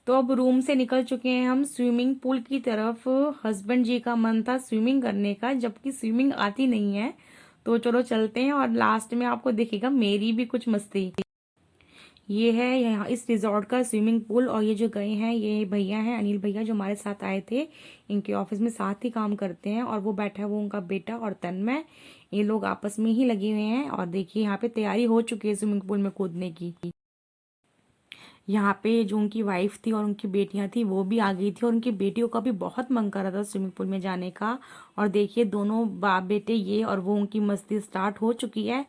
तो अब रूम से निकल चुके हैं हम स्विमिंग पूल की तरफ। हस्बैंड जी का मन था स्विमिंग करने का, जबकि स्विमिंग आती नहीं है। तो चलो चलते हैं और लास्ट में आपको दिखेगा मेरी भी कुछ मस्ती। ये है यहाँ इस रिजॉर्ट का स्विमिंग पूल। और ये जो गए हैं ये भैया हैं, अनिल भैया, जो हमारे साथ आए थे। इनके ऑफिस में साथ ही काम करते हैं। और वो बैठा है वो उनका बेटा और तन्मय। ये लोग आपस में ही लगे हुए हैं। और देखिए यहाँ पे तैयारी हो चुकी है स्विमिंग पूल में कूदने की। यहाँ पे जो उनकी वाइफ थी और उनकी बेटियां थी वो भी आ गई थी। और उनकी बेटियों का भी बहुत मन कर रहा था स्विमिंग पूल में जाने का। और देखिए दोनों बाप बेटे ये और वो, उनकी मस्ती स्टार्ट हो चुकी है।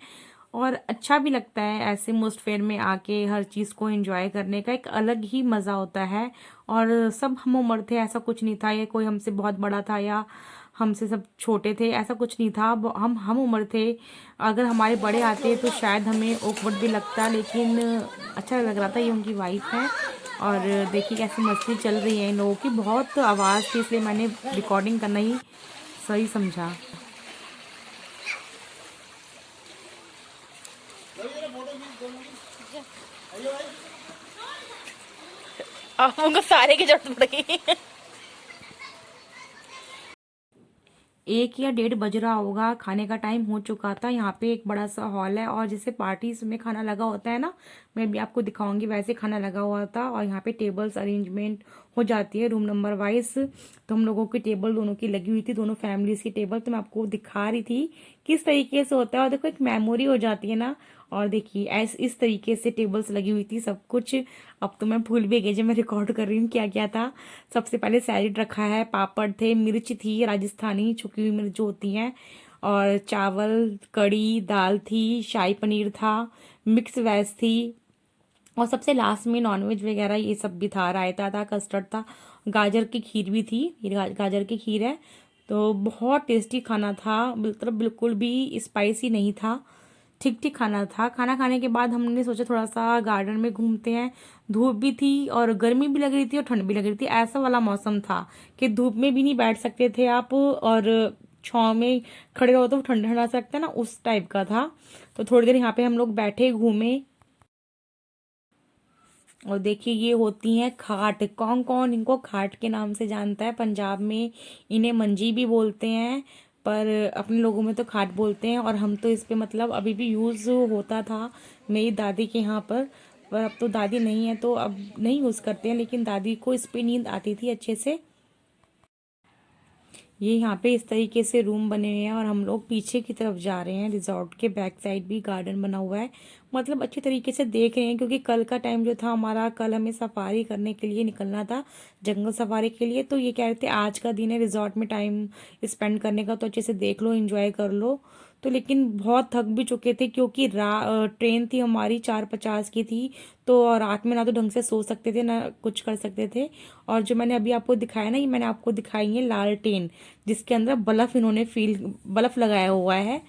और अच्छा भी लगता है ऐसे एटमॉस्फेयर में आके हर चीज़ को एंजॉय करने का एक अलग ही मज़ा होता है। और सब हम उम्र थे, ऐसा कुछ नहीं था ये कोई हमसे बहुत बड़ा था या हमसे सब छोटे थे, ऐसा कुछ नहीं था। हम उम्र थे। अगर हमारे बड़े आते तो शायद हमें awkward भी लगता, लेकिन अच्छा लग रहा था। ये उनकी वाइफ है। और देखिए कैसी मस्ती चल रही है इन लोगों की। बहुत आवाज़ थी इसलिए मैंने रिकॉर्डिंग करना ही सही समझा। अब उनको सारे की जरूरत पड़ गई। 1 या 1:30 बज रहा होगा, खाने का टाइम हो चुका था। यहाँ पे एक बड़ा सा हॉल है और जैसे पार्टीज में खाना लगा होता है ना, मैं भी आपको दिखाऊंगी, वैसे खाना लगा हुआ था। और यहाँ पे टेबल्स अरेंजमेंट हो जाती है रूम नंबर वाइज। तो हम लोगों की टेबल दोनों की लगी हुई थी, दोनों फैमिलीज की टेबल। तो मैं आपको दिखा रही थी किस तरीके से होता है। और देखो एक मेमोरी हो जाती है ना। और देखिए ऐस इस तरीके से टेबल्स लगी हुई थी सब कुछ। अब तो मैं भूल भी गई जब मैं रिकॉर्ड कर रही हूँ क्या क्या था। सबसे पहले सैलेड रखा है, पापड़ थे, मिर्च थी राजस्थानी छुकी हुई मिर्च जो होती हैं, और चावल, कड़ी, दाल थी, शाही पनीर था, मिक्स वेज थी। और सबसे लास्ट में नॉनवेज वगैरह ये सब भी था, रायता था, कस्टर्ड था, गाजर की खीर भी थी। ये गाजर की खीर है। तो बहुत टेस्टी खाना था, मतलब बिल्कुल भी स्पाइसी नहीं था। ठीक ठीक खाना था। खाना खाने के बाद हमने सोचा थोड़ा सा गार्डन में घूमते हैं। धूप भी थी और गर्मी भी लग रही थी और ठंड भी लग रही थी। ऐसा वाला मौसम था कि धूप में भी नहीं बैठ सकते थे आप, और छाँव में खड़े रहो तो ठंडा ठंडा सा लगता है ना, उस टाइप का था। तो थोड़ी देर यहाँ पे हम लोग बैठे घूमे। और देखिए ये होती हैं खाट। कौन कौन इनको खाट के नाम से जानता है? पंजाब में इन्हें मंजी भी बोलते हैं, पर अपने लोगों में तो खाट बोलते हैं। और हम तो इस पे मतलब अभी भी यूज़ होता था मेरी दादी के यहाँ पर अब तो दादी नहीं है तो अब नहीं यूज़ करते हैं, लेकिन दादी को इस पे नींद आती थी अच्छे से। ये यहाँ पे इस तरीके से रूम बने हुए हैं और हम लोग पीछे की तरफ जा रहे हैं। रिजॉर्ट के बैक साइड भी गार्डन बना हुआ है। मतलब अच्छे तरीके से देख रहे हैं, क्योंकि कल का टाइम जो था हमारा, कल हमें सफारी करने के लिए निकलना था, जंगल सफारी के लिए। तो ये कह रहे थे आज का दिन है रिजॉर्ट में टाइम स्पेंड करने का, तो अच्छे से देख लो, एंजॉय कर लो। तो लेकिन बहुत थक भी चुके थे, क्योंकि ट्रेन थी हमारी 4:50 की थी। तो रात में ना तो ढंग से सो सकते थे ना कुछ कर सकते थे। और जो मैंने अभी आपको दिखाया ना, ये मैंने आपको दिखाई है लालटेन, जिसके अंदर बल्ब इन्होंने बल्ब लगाया हुआ है।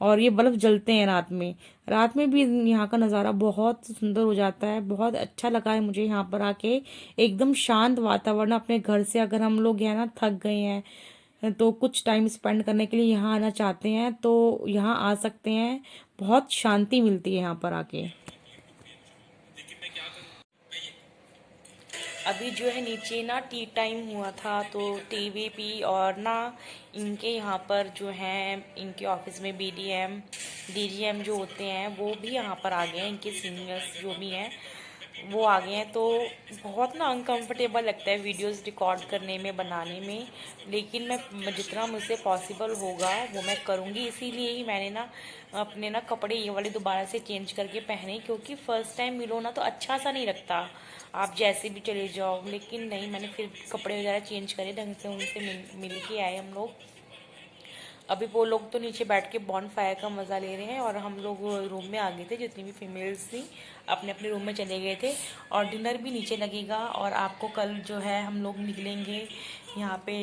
और ये बल्ब जलते हैं रात में। रात में भी यहाँ का नज़ारा बहुत सुंदर हो जाता है। बहुत अच्छा लगा है मुझे यहाँ पर आके। एकदम शांत वातावरण। अपने घर से अगर हम लोग यहाँ ना थक गए हैं तो कुछ टाइम स्पेंड करने के लिए यहाँ आना चाहते हैं तो यहाँ आ सकते हैं। बहुत शांति मिलती है यहाँ पर आके। अभी जो है नीचे ना टी टाइम हुआ था तो टीवी पी, और ना इनके यहाँ पर जो है इनके ऑफिस में बीडीएम डीजीएम जो होते हैं वो भी यहाँ पर आ गए हैं। इनके सीनियर्स जो भी हैं वो आ गए हैं। तो बहुत ना अनकंफर्टेबल लगता है वीडियोस रिकॉर्ड करने में, बनाने में। लेकिन मैं जितना मुझसे पॉसिबल होगा वो मैं करूँगी। इसीलिए ही मैंने ना अपने ना कपड़े ये वाले दोबारा से चेंज करके पहने, क्योंकि फर्स्ट टाइम मिलो ना तो अच्छा सा नहीं लगता, आप जैसे भी चले जाओ। लेकिन नहीं, मैंने फिर कपड़े वगैरह चेंज करे ढंग से, उनसे मिल के आए हम लोग। अभी वो लोग तो नीचे बैठ के बॉन फायर का मज़ा ले रहे हैं और हम लोग रूम में आ गए थे। जितनी भी फीमेल्स थी अपने अपने रूम में चले गए थे। और डिनर भी नीचे लगेगा। और आपको कल जो है हम लोग निकलेंगे यहाँ पे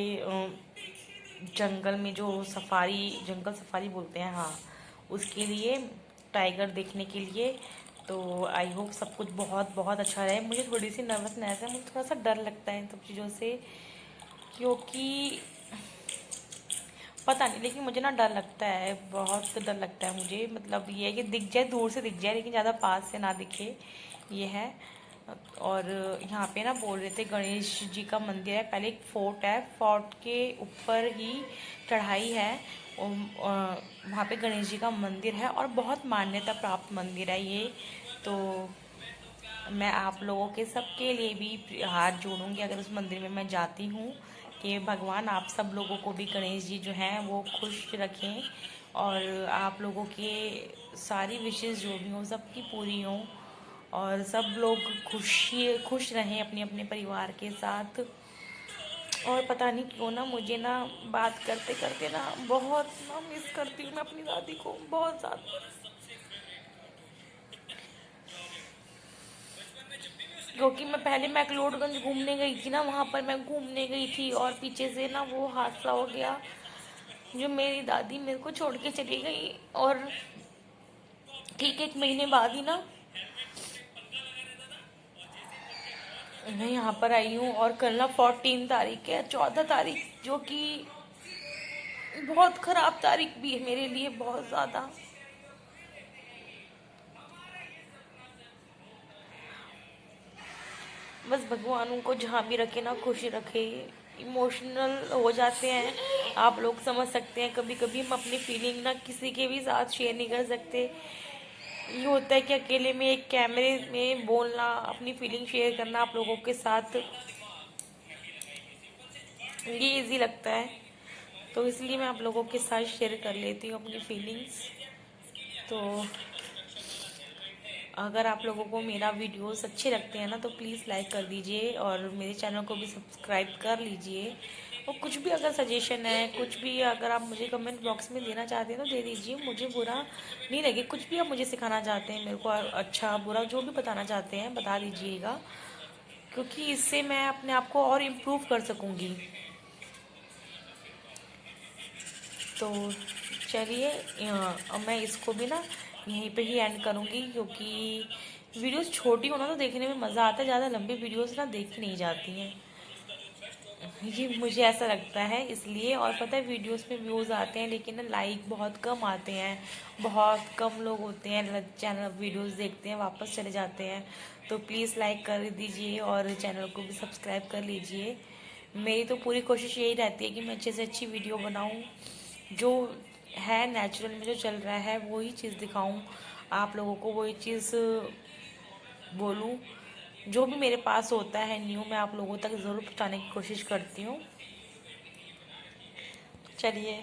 जंगल में, जो सफारी, जंगल सफारी बोलते हैं, हाँ, उसके लिए, टाइगर देखने के लिए। तो आई होप सब कुछ बहुत बहुत अच्छा रहे। मुझे थोड़ी सी नर्वसनेस है, मुझे थोड़ा सा डर लगता है इन सब चीज़ों से, क्योंकि पता नहीं, लेकिन मुझे ना डर लगता है, बहुत डर लगता है मुझे। मतलब ये है कि दिख जाए, दूर से दिख जाए, लेकिन ज़्यादा पास से ना दिखे, ये है। और यहाँ पे ना बोल रहे थे गणेश जी का मंदिर है, पहले एक फोर्ट है, फोर्ट के ऊपर ही चढ़ाई है, वहाँ पे गणेश जी का मंदिर है और बहुत मान्यता प्राप्त मंदिर है ये। तो मैं आप लोगों के सबके लिए भी हाथ जोड़ूंगी अगर उस मंदिर में मैं जाती हूँ, कि भगवान आप सब लोगों को भी, गणेश जी जो हैं वो खुश रखें और आप लोगों के सारी विशेष जो भी हों सबकी पूरी हों और सब लोग खुश रहें अपने अपने परिवार के साथ। और पता नहीं क्यों ना मुझे ना बात करते करते ना बहुत ना मिस करती हूँ मैं अपनी दादी को बहुत ज़्यादा, क्योंकि मैं पहले मैक्लोडगंज घूमने गई थी ना, वहाँ पर मैं घूमने गई थी और पीछे से ना वो हादसा हो गया, जो मेरी दादी मेरे को छोड़ के चली गई। और ठीक 1 महीने बाद ही ना मैं यहाँ पर आई हूँ और कल ना 14 तारीख है, 14 तारीख जो कि बहुत ख़राब तारीख भी है मेरे लिए, बहुत ज़्यादा। बस भगवान उनको जहाँ भी रखे ना खुश रखे। इमोशनल हो जाते हैं, आप लोग समझ सकते हैं, कभी कभी हम अपनी फीलिंग ना किसी के भी साथ शेयर नहीं कर सकते। ये होता है कि अकेले में एक कैमरे में बोलना, अपनी फीलिंग शेयर करना आप लोगों के साथ, ये इजी लगता है, तो इसलिए मैं आप लोगों के साथ शेयर कर लेती हूँ अपनी फीलिंग्स। तो अगर आप लोगों को मेरा वीडियोस अच्छे लगते हैं ना तो प्लीज़ लाइक कर दीजिए और मेरे चैनल को भी सब्सक्राइब कर लीजिए। और कुछ भी अगर सजेशन है, कुछ भी अगर आप मुझे कमेंट बॉक्स में देना चाहते हैं तो दे दीजिए, मुझे बुरा नहीं लगे। कुछ भी आप मुझे सिखाना चाहते हैं, मेरे को अच्छा बुरा जो भी बताना चाहते हैं बता दीजिएगा, क्योंकि इससे मैं अपने आप को और इम्प्रूव कर सकूँगी। तो चलिए अब मैं इसको भी ना यहीं पे ही एंड करूँगी, क्योंकि वीडियोस छोटी हो ना तो देखने में मज़ा आता है, ज़्यादा लंबी वीडियोस ना देखी नहीं जाती हैं, ये मुझे ऐसा लगता है इसलिए। और पता है वीडियोस में व्यूज़ आते हैं लेकिन ना लाइक बहुत कम आते हैं, बहुत कम लोग होते हैं चैनल वीडियोस देखते हैं वापस चले जाते हैं। तो प्लीज़ लाइक कर दीजिए और चैनल को भी सब्सक्राइब कर लीजिए। मेरी तो पूरी कोशिश यही रहती है कि मैं अच्छे से अच्छी वीडियो बनाऊँ, जो है नेचुरल में जो चल रहा है वही चीज़ दिखाऊं आप लोगों को, वही चीज़ बोलूं, जो भी मेरे पास होता है न्यू मैं आप लोगों तक ज़रूर पहुंचाने की कोशिश करती हूँ। चलिए।